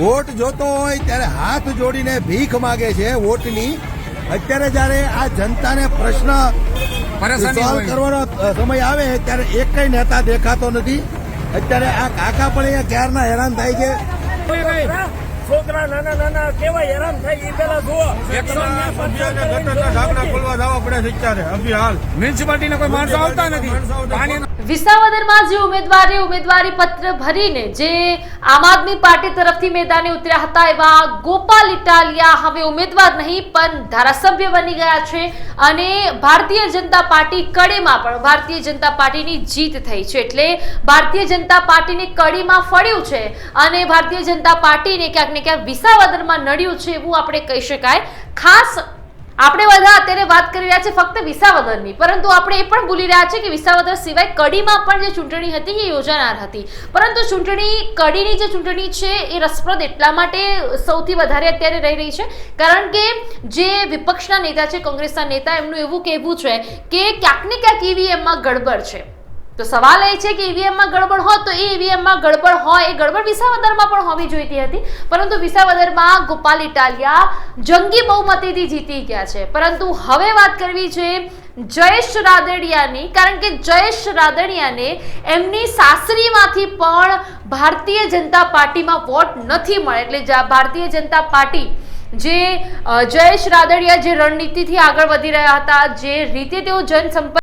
Vote જોતો હોય ત્યારે હાથ જોડીને ભીખ માગે છે વોટની. અત્યારે જ્યારે આ જનતાને પ્રશ્ન સોલ્વ કરવાનો સમય આવે ત્યારે એક કઈ નેતા દેખાતો નથી. અત્યારે આ કાકા પણ અહીંયા ક્યારના હેરાન થાય છે. છોકરા નાના નાના કેવા હેરાન થાય એ પેલા જુઓ. ખોલવા જવા પડે છે અત્યારે અભી હાલ મ્યુનિસિપાલિટીના કોઈ માણસો આવતા નથી. વિસાવદરમાં જે ઉમેદવારી પત્ર ભરીને જે આમ આદમી પાર્ટી તરફથી મેદાને ઉતર્યા હતા એવા ગોપાલ ઇટાલિયા હવે ઉમેદવાર નહીં પણ ધારાસભ્ય બની ગયા છે અને ભારતીય જનતા પાર્ટી કડીમાં પણ ભારતીય જનતા પાર્ટીની જીત થઈ છે. એટલે ભારતીય જનતા પાર્ટીની કડીમાં ફળ્યું છે અને ભારતીય જનતા પાર્ટીને ક્યાંક ને ક્યાંક વિસાવદરમાં નડ્યું છે એવું આપણે કહી શકાય. ખાસ આપણે બધા અત્યારે વાત કરી રહ્યા છે ફક્ત વિસાવદરની, પરંતુ આપણે એ પણ ભૂલી રહ્યા છે કે વિસાવદર સિવાય કડીમાં પણ જે ચૂંટણી હતી એ યોજાનાર હતી. પરંતુ કડીની જે ચૂંટણી છે એ રસપ્રદ એટલા માટે સૌથી વધારે અત્યારે રહી રહી છે કારણ કે જે વિપક્ષના નેતા છે, કોંગ્રેસના નેતા, એમનું એવું કહેવું છે કે ક્યાંક ને ક્યાંક ઈવીએમમાં ગડબડ છે. તો સવાલ એ છે કે ઈવીએમમાં ગડબડ હોય તો એ ઈવીએમમાં ગડબડ હોય એ ગડબડ વિસાવદરમાં પણ હોવી જોઈતી હતી, પરંતુ વિસાવદરમાં ગોપાલ ઇટાલિયા જંગી બહુમતીથી જીતી ગયા છે. પરંતુ હવે વાત કરવી છે જયેશ રાદડિયાની, કારણ કે જયેશ રાદડિયાને એમની સાસરીમાંથી પણ ભારતીય જનતા પાર્ટીમાં વોટ નથી મળે. એટલે ભારતીય જનતા પાર્ટી જે જયેશ રાદડિયા જે રણનીતિથી આગળ વધી રહ્યા હતા, જે રીતે તેઓ જનસંપર્ક